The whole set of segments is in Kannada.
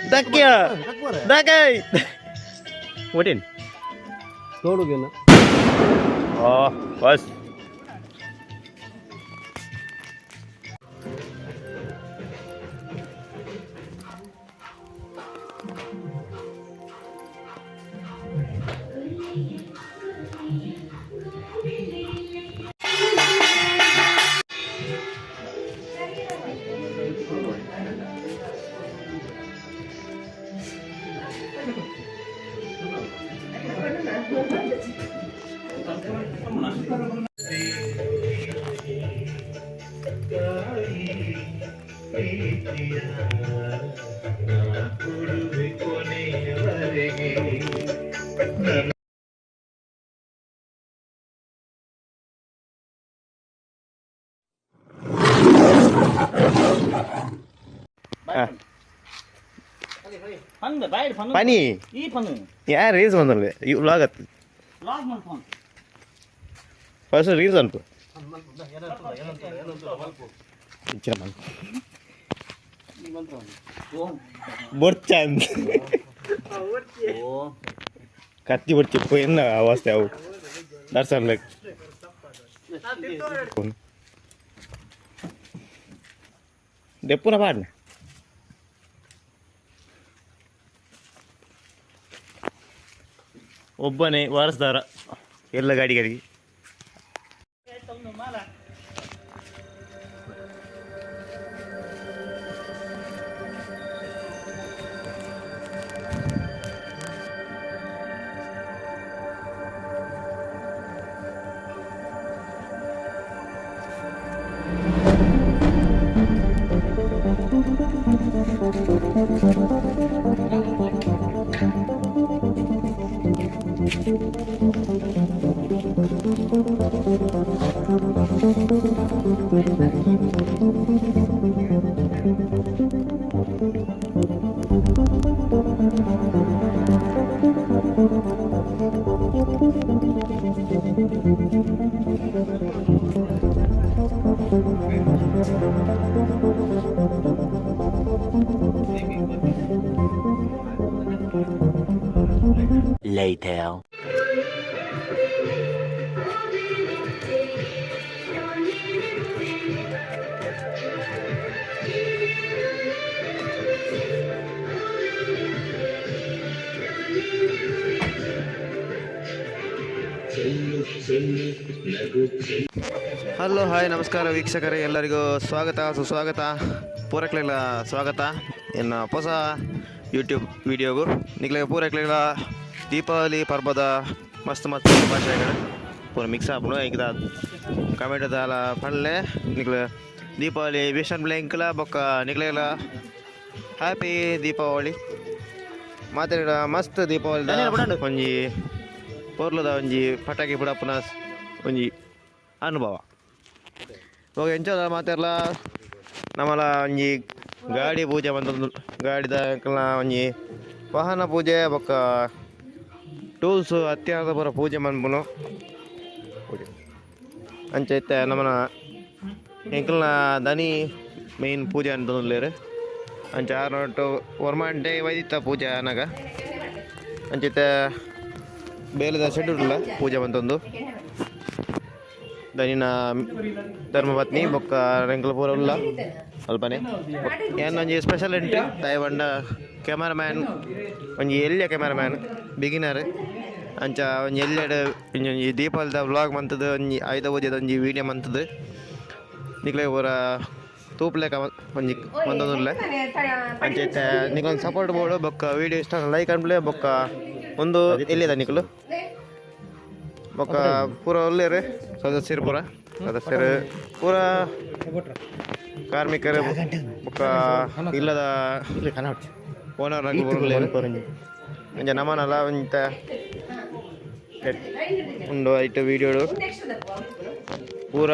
Dakya, Dakai. What in? ನೋಡು ಗೆಲ್ಲ Oh, bus. Pani. Yeah, reels ಬಂದಲ್ಲ ಈ ವ್ಲಾಗ್ ಅತ್ತು ಫಸ್ಟ್ ರೀಲ್ಸ್ ಅನ್ಕೋ ಬೊರ್ಚಂದ್ ಕತ್ತಿ ಬೊರ್ಚಿ ಪೋಯನ್ನ ಅವಸ್ಥೆ ಅವು ದರ್ಶನ್ ಲೈಕ್ ಡೆಪ್ಪುನ ಪಾಡ್ನ ಒಬ್ಬನೇ ವಾರಸ್ದಾರ ಎಲ್ಲ ಗಾಡಿಗಳಿಗೆ Later. ಹಲೋ ಹಾಯ್ ನಮಸ್ಕಾರ ವೀಕ್ಷಕರೇ, ಎಲ್ಲರಿಗೂ ಸ್ವಾಗತ ಸುಸ್ವಾಗತ ಪೂರಕ್ಲೆಲ್ಲ ಸ್ವಾಗತ ಇನ್ನು ಹೊಸ ಯೂಟ್ಯೂಬ್ ವಿಡಿಯೋಗು ನಿಕ್ಲೆಗೆ ಪೂರಕ್ಲೆಲ್ಲ ದೀಪಾವಳಿ ಪರ್ಬದ ಮಸ್ತ್ ಮಸ್ತ್ ಭಾಷೆಗಳು ಪೂರ ಮಿಕ್ಸ್ ಆಪು ಈಗ ಕಮೆಂಟ್ ದಾಲ ಪಳ್ಳೆ ನಿಕ್ಲೆ ದೀಪಾವಳಿ ವಿಷನ್ ಬ್ಲೆಂಕ್ಲ ಬೊಕ್ಕ ನಿಕ್ಲೆಲ್ಲ ಹ್ಯಾಪಿ ದೀಪಾವಳಿ ಮಾತಾಡ ಮಸ್ತ್ ದೀಪಾವಳಿ ಒಂಜಿ ಪೊರ್ಲದ ಒಂಜಿ ಪಟಾಕಿ ಬಿಡಪ್ಪನ ಒಂಜಿ ಅನುಭವ ಇವಾಗ ಎಂಚದ ಮಾತೆಲ್ಲ ನಮ್ಮಲ ಒಂಜಿ ಗಾಡಿ ಪೂಜೆ ಬಂದದ್ದು ಗಾಡಿದ ಒಂಜಿ ವಾಹನ ಪೂಜೆ ಬೊಕ್ಕ ಟೂಲ್ಸ್ ಅತ್ಯಂತ ಪೂರ ಪೂಜೆ ಮನ್ಪುನು ಅಂಚೈತೆ ನಮ್ಮನ ಎಂಕಲ್ನ ದನಿ ಮೇಯ್ನ್ ಪೂಜೆ ಅಂತಂದ್ಲೇರು ಅಂಚ ಆರ್ನೊಟ್ಟು ವರ್ಮಾಂಟೆ ವೈದಿತ್ತ ಪೂಜೆ ಅನಾಗ ಅಂಚೈತೆ ಬೇಲದ ಶೆಡ್ಯೂಲ್ ಪೂಜೆ ಬಂತೊಂದು ದನಿನ ಧರ್ಮಪತ್ನಿ ಬೊಕ್ಕ ರೆಂಕಲ ಪೂರ ಉಲ್ಲ ಅಲ್ಪನೆ ಏನು ಒಂಜಿ ಸ್ಪೆಷಲ್ ಎಂಟ್ರಿ ತಾಯಿ ಬಂಡ ಕ್ಯಾಮರಾಮ್ಯಾನ್ ಒಂಜಿ ಎಲ್ಲಿಯ ಕ್ಯಾಮರಾಮ್ಯಾನ್ ಬಿಗಿನರ್ ಅಂಚ ಒಂಜಿ ಎಲ್ಲೆಡೆ ಒಂಜಿ ದೀಪಾವಳಿದ ವ್ಲಾಗ್ ಮಂತದ್ದು ಒಂಜಿ ಆಯುಧ ಪೂಜೆದ ಒಂಜಿ ವೀಡಿಯೋ ಮಂತದ್ದು ನಿಕ್ಲೆ ಪೂರ ತೂಪ್ಲೆಕ ಒಂಜಿ ಮಂತೊಂದುಲ್ಲೆ ಅಂಚೈತೆ ನಿಕ್ಕೊಂದು ಸಪೋರ್ಟ್ ಬೋಡು ಬೊಕ್ಕ ವೀಡಿಯೋ ಇಷ್ಟ ಲೈಕ್ ಅನ್ಪ್ಲೆ ಬೊಕ್ಕ ಒಂದು ಎಲ್ಲಿದ ನಿಕ್ಲು ಬೊಕ್ಕ ಪೂರ ಒಳ್ಳೆಯರು ಸದಸ್ಯರು ಸದಸ್ಯರು ಪೂರ ಕಾರ್ಮಿಕರು ಬೊಕ್ಕ ಇಲ್ಲದ ಓನರ್ ಒಂಜ ನಮನಲ್ಲ ಒಂತ ಉಂಡು ಐಟು ವೀಡಿಯೋಡು ಪೂರ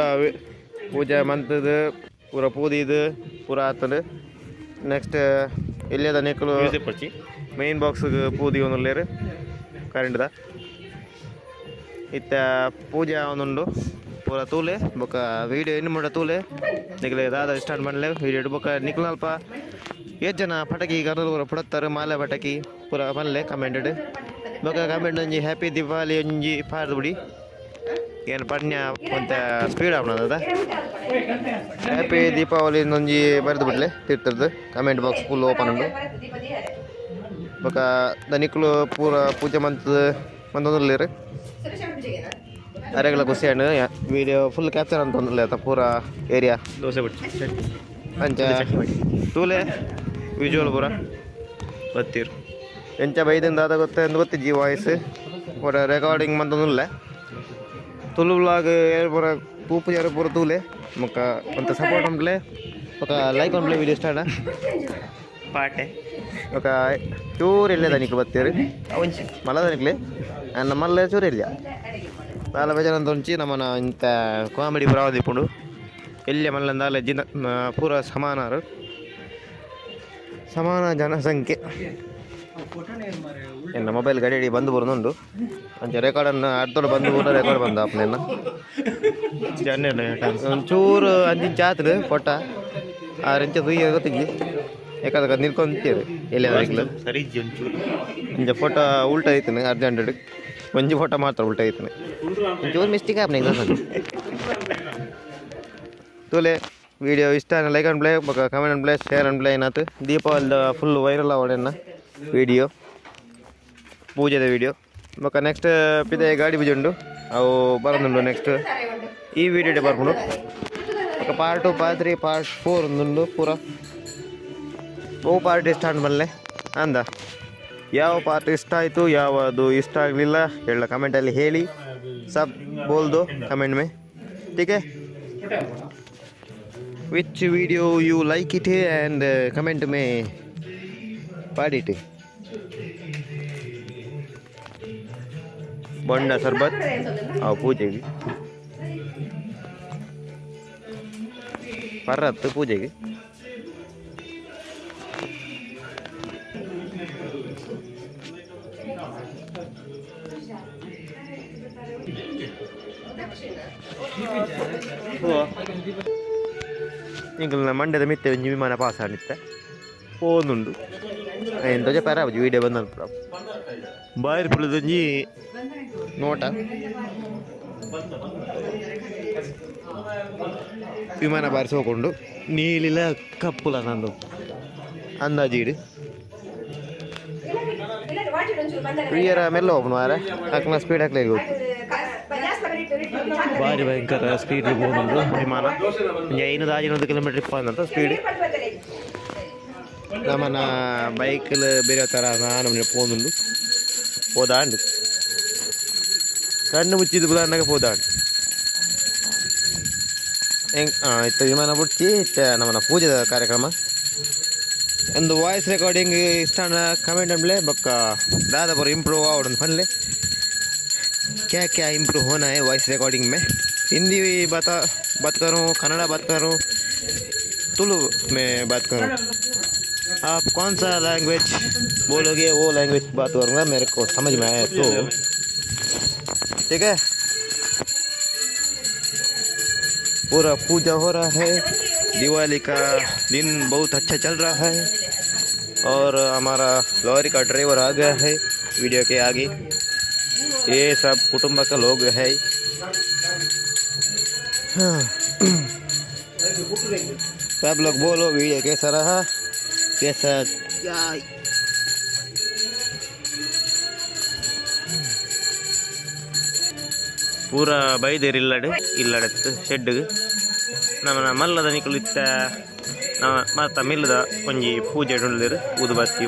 ಪೂಜೆ ಮಂತದು ಪೂರ ಪೂದಿದು ಪೂರ ಆತದು ನೆಕ್ಸ್ಟ್ ಇಲ್ಲದ ನೆಕ್ಕಲು ಮೇನ್ ಬಾಕ್ಸ್ಗೆ ಪೂದಿ ಒಂದುಲ್ಲೇರು ಕರೆಂಟ್ದ ಇತ್ತ ಪೂಜೆ ಒಂದುಂಡು ಪೂರ ತೂಲೆ ಬೊಕ್ಕ ವೀಡಿಯೋ ಇನ್ನು ಮುಡ ತೂಲೆ ನಿಕ್ಲೆ ದಾದ ಸ್ಟಾರ್ಟ್ ಮಾಡಲೆ ವೀಡಿಯೋ ಇಡು ಬೊಕ್ಕ ನಿಕ್ಲು ಅಲ್ಪ ಜನ ಪಟಾಕಿ ಕರ್ನೂರು ಪುಡತ್ತಾರೆ ಮಾಲೆ ಪಟಾಕಿ ಪೂರ ಮಲ್ಲೆ ಕಮೆಂಟೆಡ್ ಬೊಕ್ಕ ಕಮೆಂಟ್ ಒಂಜಿ ಹ್ಯಾಪಿ ದೀಪಾವಳಿ ಒಂಜಿ ಪಾಡ್ದು ಬಿಡಿ ಏನು ಪಣ್ಯ ಮತ್ತು ಸ್ಪೀಡ್ ಆಗ್ನದ ಹ್ಯಾಪಿ ದೀಪಾವಳಿ ಒಂಜಿ ಬರೆದು ಬಿಡ್ಲೆ ತಿರ್ತದ್ದು ಕಮೆಂಟ್ ಬಾಕ್ಸ್ ಫುಲ್ ಓಪನ್ ಉಂಡು ಬೊಕ್ಕ ದನಿಕ್ಲು ಪೂರ ಪೂಜೆ ಮಂತೊಂದುಲ್ಲೇರು ಅರೆಗಳ ಖುಷಿ ಹಣ್ಣು ವಿಡಿಯೋ ಫುಲ್ ಕ್ಯಾಪ್ಚರ್ ಅಂತ ಒಂದಿಲ್ಲ ಆಯ್ತಾ ಪೂರ ಏರಿಯಾ ದೋಸೆ ಬಿಟ್ಟು ಅಂಚ ತೂಲೆ ವಿಜುವಲ್ ಪೂರ ಗೊತ್ತಿರು ಎಂಚ ಬೈದಿಂದ ಅದ ಗೊತ್ತೇ ಅಂತ ಗೊತ್ತಿಜ್ಜಿ ವಾಯ್ಸ್ ಪೂರ ರೆಕಾರ್ಡಿಂಗ್ ಮಂತೊಂದುಲ್ಲ ತುಳು ಬ್ಲಾಗ್ ಪೂರ ಪೂಪು ಜಾರು ಪೂರ ತೂಲೆ ಮುಕ್ಕ ಅಂತ ಸಪೋರ್ಟ್ ಉಂಟ್ಲೆ ఒక ಲೈಕ್ ಉಂಟ್ಲೆ ವಿಡಿಯೋ ಸ್ಟಾರ್ಟ್ ಪಾಟೆ ఒక ಚೂರು ಇಲ್ಲದ ನಿಕ್ಲು ಬತ್ತೀರು ಒಂಚಿ ಮಲದ ನಿಕ್ಲೆ ನನ್ನ ಮಲ್ಲ ಚೂರು ಇಲ್ಲ ಬಾಲ ಬೇಜಾರಂತ ఉంచి ನಮ್ಮನ ಇಂಥ ಕಾಮಿಡಿ ಪುರಾವದಿಪ್ಪುಂಡು ಎಲ್ಲಿ ಮಲ್ಲಂದಾಲ ಜಿನ ಪೂರ ಸಮಾನ ಜನಸಂಖ್ಯೆ ಎನ್ನ ಮೊಬೈಲ್ ಗಡಿ ಬಂದು ಬರೋದುಂಡು ಅಂಚ ರೆಕಾರ್ಡನ್ನು ಅರ್ಧೋಡು ಬಂದು ಕೂಡ ರೆಕಾರ್ಡ್ ಬಂದ ಅಪ್ಪನೆನ್ನ ಒಂಚೂರು ಅಂಚಿಂಚ ಆತರು ಫೋಟ ಆರೆಂಚ ತುಯ್ಯ ಗೊತ್ತಿದ್ಲಿ ಯಾಕಂದ್ರೆ ನಿಲ್ಕೊಂತೀರಿ ಎಲ್ಲಿ ಸರಿ ಒಂಚ ಫೋಟೋ ಉಲ್ಟಾ ಐತನೆ ಅರ್ಜೆಂಟೆಡ್ ಒಂಜಿ ಫೋಟೋ ಮಾತ್ರ ಉಲ್ಟಾ ಐತನೆ ಒಂಚೂರು ಮಿಸ್ಟೇಕ್ ಆಪ್ನೆ ತೋಲೆ ವಿಡಿಯೋ ಇಷ್ಟ like and play comment and play share and play ಏನಾಯ್ತು ದೀಪಾವಳಿದ ಫುಲ್ ವೈರಲ್ ಅವಡೆನ್ನ ವಿಡಿಯೋ ಪೂಜೆದ ವಿಡಿಯೋ ಬೊಕ್ಕ ನೆಕ್ಸ್ಟ್ ಪಿದೆ ಗಾಡಿ ಪೂಜೆ ಉಂಡು ಅವು ಬರೋದುಂಡು ನೆಕ್ಸ್ಟ್ ಈ ವಿಡಿಯೋಡೆ ಬರ್ಕೊಂಡು ಬೊಕ್ಕ ಪಾರ್ಟ್ 2 ಪಾರ್ಟ್ 3 ಪಾರ್ಟ್ 4 ಒಂದುಂಡು ಪೂರ ಓ ಪಾರ್ಟ್ ಸ್ಟಾರ್ಟ್ ಮಾಡಲೆ ಅಂದ ಯಾವ ಪಾರ್ಟ್ ಇಷ್ಟ ಆಯಿತು ಯಾವುದು ಇಷ್ಟ ಆಗಲಿಲ್ಲ ಹೇಳ ಕಮೆಂಟಲ್ಲಿ ಹೇಳಿ ಸಬ್ ಬೋಲ್ ದೋ ಕಮೆಂಟ್ ಮೇ ठीक है which video you like it and comment में pad it बंडा शरबत आओ पूजेगी परत पूजेगी ಇಂಕಲ್ನ ಮಂಡ್ಯದ ಮಿತ್ತೆ ಒಂಜಿ ವಿಮಾನ ಪಾಸ್ ಆನಿತ್ತೆ ಹೋದುಂಡು ಎಂತಜ ಪರ ವಿಡಿಯೋ ಬಂದ ಬಾಯಿರ್ ಪುಳದೊಂಜಿ ನೋಟ ವಿಮಾನ ಬಾರಿಸಿ ಹೋಕೊಂಡು ನೀಲಿಲ ಕಪ್ಪುಲ ನಂದು ಅಂದಾಜೀಡು ಪ್ರಿಯರ ಮೆಲ್ಲ ಹೋಗ್ನು ಮಾರ ಹಾಕ್ನ ಸ್ಪೀಡ್ ಹಾಕ್ಲಿಕ್ಕೆ ಹೋಗಿ ಭಾರಿ ಭಯಂಕರ ಸ್ಪೀಡ್ ಹೋಗುದು ವಿಮಾನ 500 ಕಿಲೋಮೀಟರ್ ಇಪ್ಪಂತ ಸ್ಪೀಡ್ ನಮ್ಮನ್ನ ಬೈಕಲ್ ಬೇರೆ ಥರ ನಾನು ಪೋನುಂಡು ಹೋದಾಂಡು ಕಣ್ಣು ಮುಚ್ಚಿದ ಬುದಾಂಡಾಗ ಹೋದಾಂಡು ಹೆಂಗೆ ಇತ್ತ ವಿಮಾನ ಬಿಟ್ಟು ಇತ್ತ ನಮ್ಮನ್ನ ಪೂಜೆದ ಕಾರ್ಯಕ್ರಮ ಒಂದು ವಾಯ್ಸ್ ರೆಕಾರ್ಡಿಂಗ್ ಇಷ್ಟ ಕಮೆಂಟ್ ಅಂಬ್ಲೆ ಬೊಕ್ಕ ದಾದ ಬರೋ ಇಂಪ್ರೂವ್ आवड़ फनले क्या क्या इम्प्रूव होना है वॉइस रिकॉर्डिंग में हिंदी बात करूँ कन्नड़ा बात करूँ तुलु में बात करूँ आप कौन सा लैंग्वेज बोलोगे वो लैंग्वेज बात करूँगा मेरे को समझ में आए तो ठीक है पूरा पूजा हो रहा है दिवाली का दिन बहुत अच्छा चल रहा है और हमारा लॉरी का ड्राइवर आ गया है वीडियो के आगे ये सब कुटुंब का लोग है सब लोग बोलो वीडियो कैसा रहा कैसा ಪೂರ ಬೈದೇರು ಇಲ್ಲಡತ್ತು ಶೆಡ್ಗೆ ನಮ್ಮ ಮಲ್ಲದ ನಿಕುಲಿತ್ತ ಮತ್ತು ಮಿಲ್ಲದ ಒಂಜಿ ಪೂಜೆ ಉಳ್ಳಿರು ಊದುಬತ್ತಿ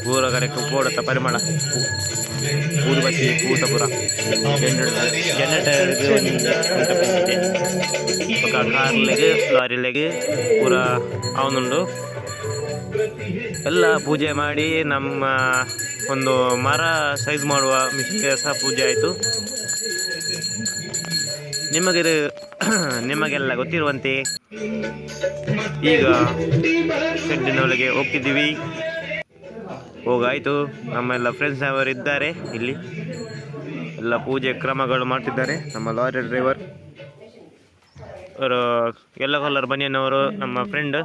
ಪೂರ ಕರೆಕ್ಟ್ ಪೋಡತ್ತ ಪರಿಮಳ ಊದುಬತ್ತಿ ಪೂತ ಪೂರ ಜನರೇಟರ್ಗೆ ఒక ಕಾರ್ಲೆಗೆ ಲಾರಿಲೆಗೆ ಪೂರ ಅವನುಂಡು ಎಲ್ಲ ಪೂಜೆ ಮಾಡಿ ನಮ್ಮ ಒಂದು ಮರ ಸೈಜ್ ಮಾಡುವ ಮಿಷನ್ಗೆ ಸಹ ಪೂಜೆ ಆಯಿತು ನಿಮಗೆ ನಿಮಗೆಲ್ಲ ಗೊತ್ತಿರುವಂತೆ ಈಗ ಶೆಡ್ಡಿನೊಳಗೆ ಹೋಗ್ತಿದ್ದೀವಿ. ಹೋಗಾಯಿತು. ನಮ್ಮೆಲ್ಲ ಫ್ರೆಂಡ್ಸ್ ಅವರಿದ್ದಾರೆ ಇಲ್ಲಿ, ಎಲ್ಲ ಪೂಜೆ ಕ್ರಮಗಳು ಮಾಡ್ತಿದ್ದಾರೆ. ನಮ್ಮ ಲಾರಿ ಡ್ರೈವರ್ ಅವರು ಯೆಲ್ಲೋ ಕಲರ್ ಬನಿಯನ್ನವರು ನಮ್ಮ ಫ್ರೆಂಡ್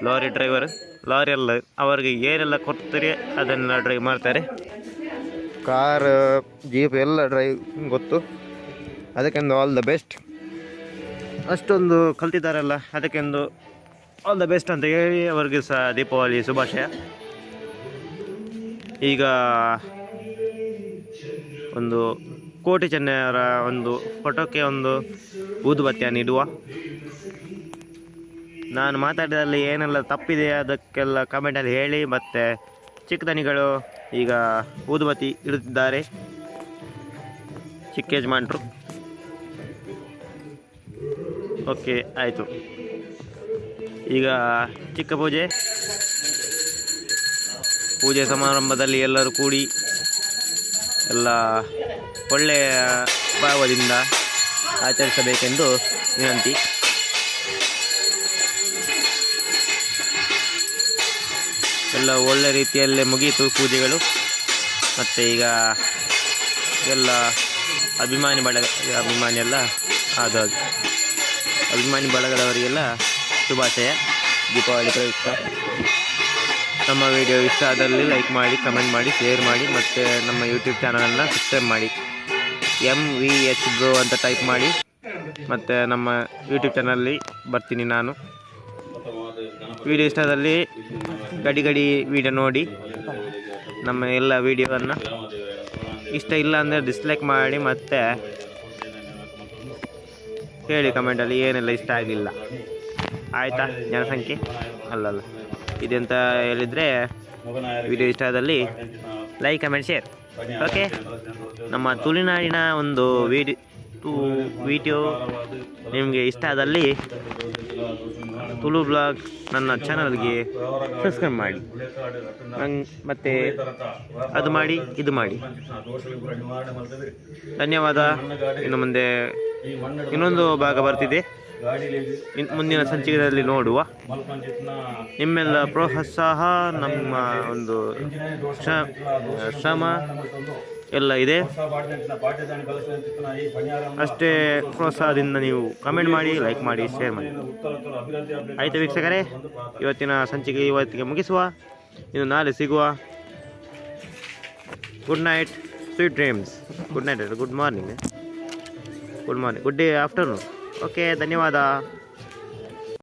ಲಾರಿ ಡ್ರೈವರ್. ಲಾರಿ ಅಲ್ಲ, ಅವರಿಗೆ ಏನೆಲ್ಲ ಕೊಡ್ತಾರೆ ಅದನ್ನೆಲ್ಲ ಡ್ರೈವ್ ಮಾಡ್ತಾರೆ. ಕಾರ್, ಜೀಪ್ ಎಲ್ಲ ಡ್ರೈವ್ ಗೊತ್ತು. ಅದಕ್ಕೆಂದು ಆಲ್ ದ ಬೆಸ್ಟ್. ಅಷ್ಟೊಂದು ಕಲ್ತಿದ್ದಾರಲ್ಲ, ಅದಕ್ಕೆಂದು ಆಲ್ ದ ಬೆಸ್ಟ್ ಅಂತ ಹೇಳಿ ಅವರಿಗೆ ಸಹ ದೀಪಾವಳಿ ಶುಭಾಶಯ. ಈಗ ಒಂದು ಕೋಟಿ ಚೆನ್ನೈಯವರ ಒಂದು ಫೋಟೋಕ್ಕೆ ಒಂದು ಊದುಬತ್ತಿಯನ್ನು ಇಡುವ. ನಾನು ಮಾತಾಡಿದಲ್ಲಿ ಏನೆಲ್ಲ ತಪ್ಪಿದೆ ಅದಕ್ಕೆಲ್ಲ ಕಮೆಂಟಲ್ಲಿ ಹೇಳಿ. ಮತ್ತು ಚಿಕ್ಕದನಿಗಳು ಈಗ ಊದುಬತ್ತಿ ಇಡುತ್ತಿದ್ದಾರೆ, ಚಿಕ್ಕ ಯಜಮಾನ್ರು. ಓಕೆ, ಆಯಿತು. ಈಗ ಚಿಕ್ಕ ಪೂಜೆ ಸಮಾರಂಭದಲ್ಲಿ ಎಲ್ಲರೂ ಕೂಡಿ ಎಲ್ಲ ಒಳ್ಳೆಯ ಭಾವದಿಂದ ಆಚರಿಸಬೇಕೆಂದು ವಿನಂತಿ. ಎಲ್ಲ ಒಳ್ಳೆ ರೀತಿಯಲ್ಲೇ ಮುಗಿಯಿತು ಪೂಜೆಗಳು. ಮತ್ತು ಈಗ ಎಲ್ಲ ಅಭಿಮಾನಿ ಬಳಗದವರಿಗೆಲ್ಲ ಶುಭಾಶಯ, ದೀಪಾವಳಿ ಪ್ರಯುಕ್ತ. ನಮ್ಮ ವಿಡಿಯೋ ಇಷ್ಟ ಆದಲ್ಲಿ ಲೈಕ್ ಮಾಡಿ, ಕಮೆಂಟ್ ಮಾಡಿ, ಶೇರ್ ಮಾಡಿ. ಮತ್ತು ನಮ್ಮ ಯೂಟ್ಯೂಬ್ ಚಾನಲನ್ನು ಸಬ್ಸ್ಕ್ರೈಬ್ ಮಾಡಿ. MVH ಬ್ರೋ ಅಂತ ಟೈಪ್ ಮಾಡಿ. ಮತ್ತು ನಮ್ಮ ಯೂಟ್ಯೂಬ್ ಚಾನಲ್ಲಿ ಬರ್ತೀನಿ ನಾನು. ವಿಡಿಯೋ ಇಷ್ಟ ಆದಲ್ಲಿ ಗಡಿ ವಿಡಿಯೋ ನೋಡಿ ನಮ್ಮ ಎಲ್ಲ ವಿಡಿಯೋವನ್ನು. ಇಷ್ಟ ಇಲ್ಲ ಅಂದರೆ ಡಿಸ್ಲೈಕ್ ಮಾಡಿ. ಮತ್ತು ಹೇಳಿ ಕಮೆಂಟಲ್ಲಿ ಏನೆಲ್ಲ ಇಷ್ಟ ಆಗಲಿಲ್ಲ, ಆಯಿತಾ? ಜನಸಂಖ್ಯೆ ಅಲ್ಲಲ್ಲ ಇದೆಂತ ಹೇಳಿದರೆ, ವಿಡಿಯೋ ಇಷ್ಟ ಆದಲ್ಲಿ ಲೈಕ್, ಕಮೆಂಟ್, ಶೇರ್. ಓಕೆ. ನಮ್ಮ ತುಳುನಾಡಿನ ಒಂದು ವಿಡಿಯೋ ನಿಮಗೆ ಇಷ್ಟ ಆದಲ್ಲಿ ತುಳು ಬ್ಲಾಗ್ ನನ್ನ ಚಾನಲ್ಗೆ ಸಬ್ಸ್ಕ್ರೈಬ್ ಮಾಡಿ. ಮತ್ತು ಅದು ಮಾಡಿ, ಇದು ಮಾಡಿ. ಧನ್ಯವಾದ. ಇನ್ನು ಮುಂದೆ ಇನ್ನೊಂದು ಭಾಗ ಬರ್ತಿದೆ, ಮುಂದಿನ ಸಂಚಿಕೆಯಲ್ಲಿ ನೋಡುವ. ನಿಮ್ಮೆಲ್ಲ ಪ್ರೋತ್ಸಾಹ, ನಮ್ಮ ಒಂದು ಶ್ರಮ ಎಲ್ಲ ಇದೆ. ಅಷ್ಟೇ ಪ್ರೋತ್ಸಾಹದಿಂದ ನೀವು ಕಮೆಂಟ್ ಮಾಡಿ, ಲೈಕ್ ಮಾಡಿ, ಶೇರ್ ಮಾಡಿ. ಆಯಿತು ವೀಕ್ಷಕರೇ, ಇವತ್ತಿನ ಸಂಚಿಕೆ ಇವತ್ತಿಗೆ ಮುಗಿಸುವ. ಇನ್ನು ನಾಳೆ ಸಿಗುವ. Good night, sweet dreams. Good night, good morning, good day, afternoon. Okay, ಧನ್ಯವಾದ.